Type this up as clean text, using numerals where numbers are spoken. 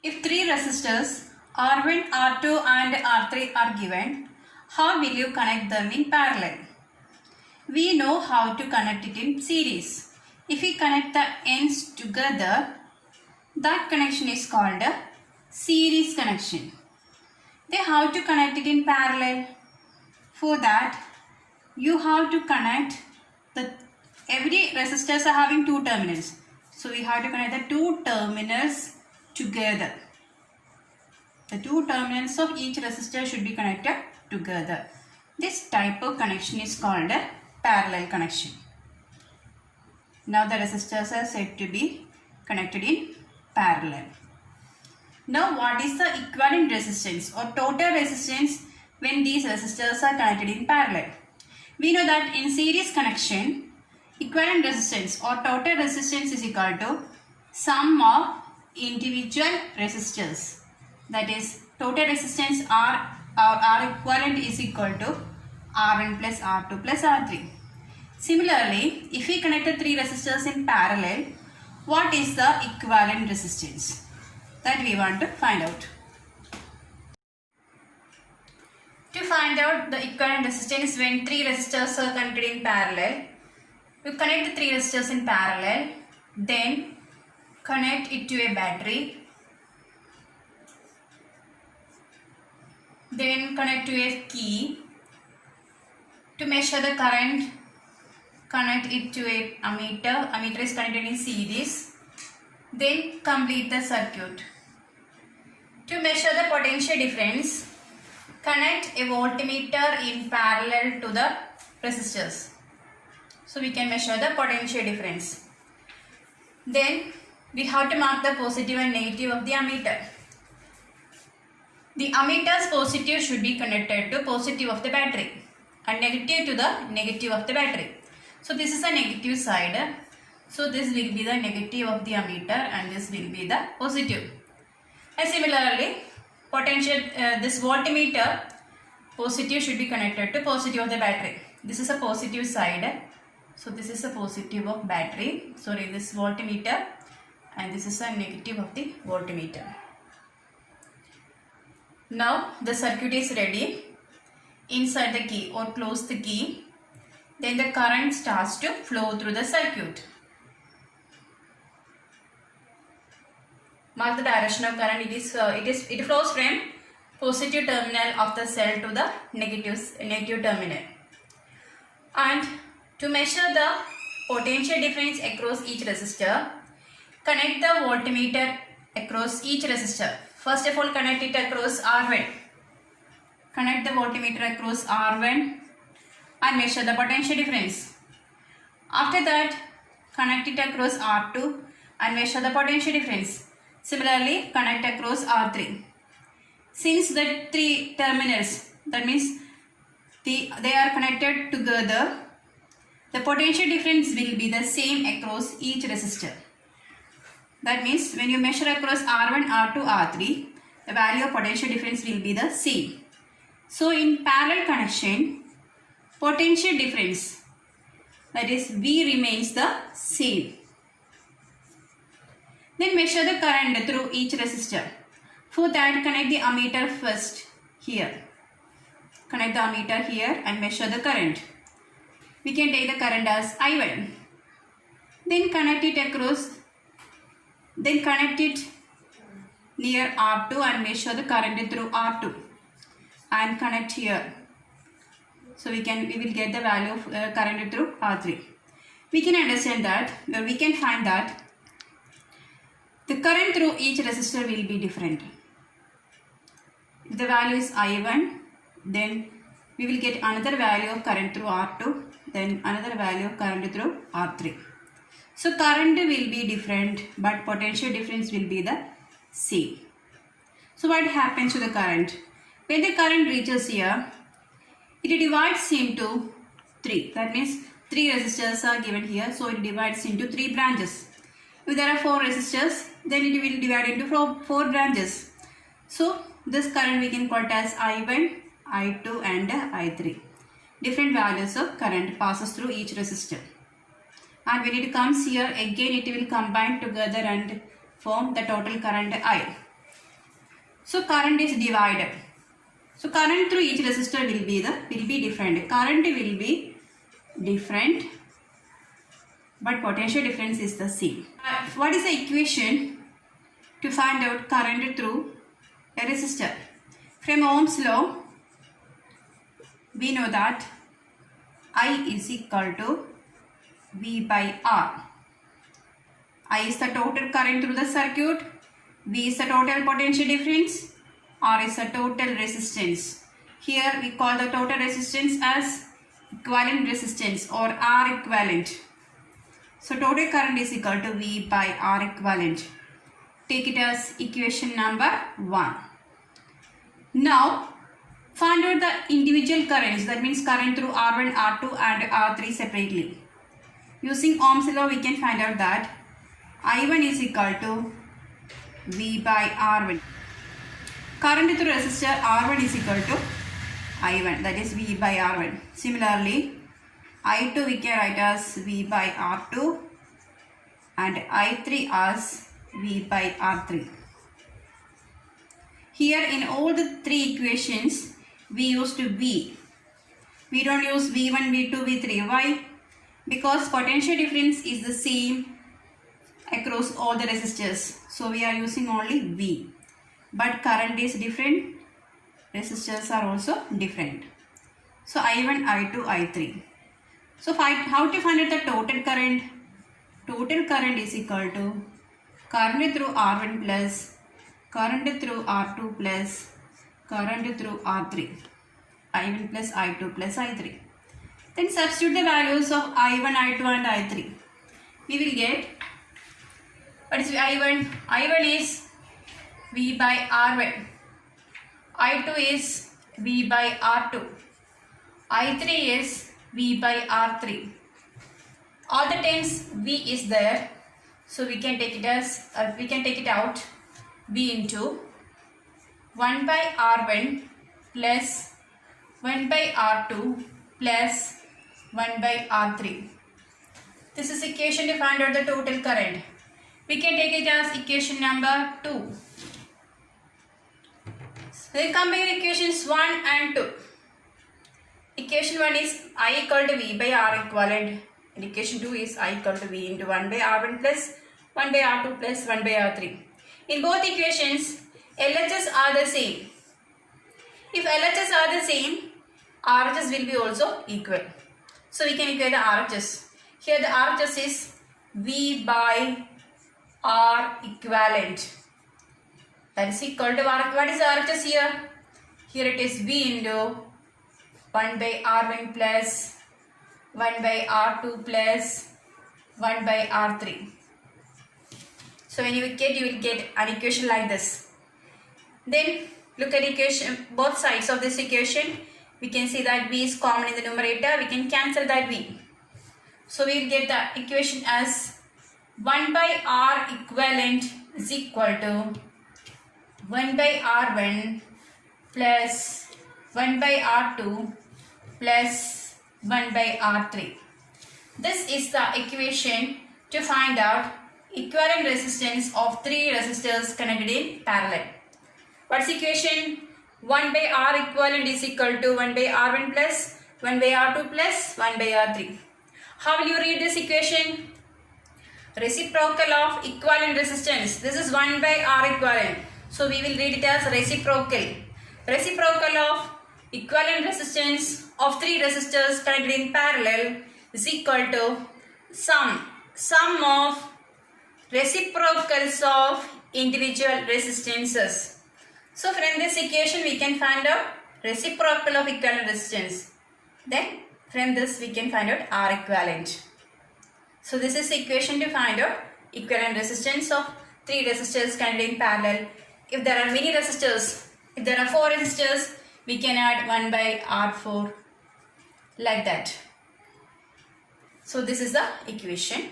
If three resistors R1, R2 and R3 are given, how will you connect them in parallel? We know how to connect it in series. If we connect the ends together, that connection is called a series connection. Then how to connect it in parallel? For that, you have to connect every resistors are having two terminals. So we have to connect the two terminals together. The two terminals of each resistor should be connected together. This type of connection is called a parallel connection. Now the resistors are said to be connected in parallel. Now what is the equivalent resistance or total resistance when these resistors are connected in parallel? We know that in series connection, equivalent resistance or total resistance is equal to sum of individual resistors. That is, total resistance R equivalent is equal to R1 plus R2 plus R3. Similarly, if we connect the three resistors in parallel, what is the equivalent resistance? That we want to find out. To find out the equivalent resistance when three resistors are connected in parallel, you connect the three resistors in parallel, then connect it to a battery, then connect to a key. To measure the current, connect it to a ammeter. Ammeter is connected in series. Then complete the circuit. To measure the potential difference, connect a voltmeter in parallel to the resistors. So we can measure the potential difference. Then we have to mark the positive and negative of the ammeter. The ammeter's positive should be connected to positive of the battery and negative to the negative of the battery. So this is the negative side. So this will be the negative of the ammeter and this will be the positive. And similarly, potential this voltmeter positive should be connected to positive of the battery. This is a positive side. So this is a positive of battery. Sorry, this voltmeter, and this is a negative of the voltmeter. Now the circuit is ready. Inside the key or close the key. Then the current starts to flow through the circuit. Mark the direction of current. It flows from positive terminal of the cell to the negative terminal. And to measure the potential difference across each resistor, connect the voltmeter across each resistor. First of all, connect it across R1. Connect the voltmeter across R1 and measure the potential difference. After that, connect it across R2 and measure the potential difference. Similarly, connect across R3. Since the three terminals, that means they are connected together, the potential difference will be the same across each resistor. That means when you measure across R1, R2, R3, the value of potential difference will be the same. So in parallel connection, potential difference, that is V, remains the same. Then measure the current through each resistor. For that, connect the ammeter first here. Connect the ammeter here and measure the current. We can take the current as I1. Then connect it across. Then connect it near R2 and measure the current through R2. And connect here. So we will get the value of current through R3. We can understand that, or we can find that the current through each resistor will be different. If the value is I1, then we will get another value of current through R2, then another value of current through R3. So current will be different, but potential difference will be the same. So what happens to the current? When the current reaches here, it divides into 3. That means 3 resistors are given here, so it divides into 3 branches. If there are 4 resistors, then it will divide into 4 branches. So this current we can call it as I1, I2 and I3. Different values of current passes through each resistor. And when it comes here, again it will combine together and form the total current I. So current is divided. So current through each resistor will be different. Current will be different, but potential difference is the same. What is the equation to find out current through a resistor? From Ohm's law, we know that I is equal to V by R. I is the total current through the circuit, V is the total potential difference, R is the total resistance. Here we call the total resistance as equivalent resistance or R equivalent. So total current is equal to V by R equivalent. Take it as equation number 1. Now find out the individual currents, that means current through R1, R2 and R3 separately. Using Ohm's law we can find out that I1 is equal to V by R1. Current through resistor R1 is equal to I1, that is V by R1. Similarly, I2 we can write as V by R2 and I3 as V by R3. Here in all the three equations we used V. We don't use V1, V2, V3. Why? Because potential difference is the same across all the resistors. So we are using only V. But current is different. Resistors are also different. So I1, I2, I3. So how to find out the total current? Total current is equal to current through R1 plus current through R2 plus current through R3. I1 plus I2 plus I3. Then substitute the values of I1, I2 and I3. We will get, what is I1? I1 is V by R1. I2 is V by R2. I3 is V by R3. All the times V is there, so we can take it as out V into 1 by R1 plus 1 by R2 plus 1 by R3. This is equation to find out the total current. We can take it as equation number 2. So we compare equations 1 and 2. Equation 1 is I equal to V by R equivalent, and equation 2 is I equal to V into 1 by R1 plus 1 by R2 plus 1 by R3. In both equations, LHS are the same. If LHS are the same, RHS will be also equal. So we can equate the RHS. Here the RHS is V by R equivalent. That is equal to R. What is RHS here? Here it is V into 1 by R1 plus 1 by R2 plus 1 by R3. So when you will get an equation like this. Then look at equation, both sides of this equation. We can see that V is common in the numerator. We can cancel that V. So we will get the equation as 1 by R equivalent is equal to 1 by R1 plus 1 by R2 plus 1 by R3. This is the equation to find out equivalent resistance of three resistors connected in parallel. What's equation? 1 by R equivalent is equal to 1 by R1 plus 1 by R2 plus 1 by R3. How will you read this equation? Reciprocal of equivalent resistance. This is 1 by R equivalent. So we will read it as reciprocal. Reciprocal of equivalent resistance of three resistors connected in parallel is equal to sum of reciprocals of individual resistances. So from this equation we can find out reciprocal of equivalent resistance. Then from this we can find out R equivalent. So this is the equation to find out equivalent resistance of three resistors connected in parallel. If there are many resistors, if there are 4 resistors, we can add 1 by R4 like that. So this is the equation.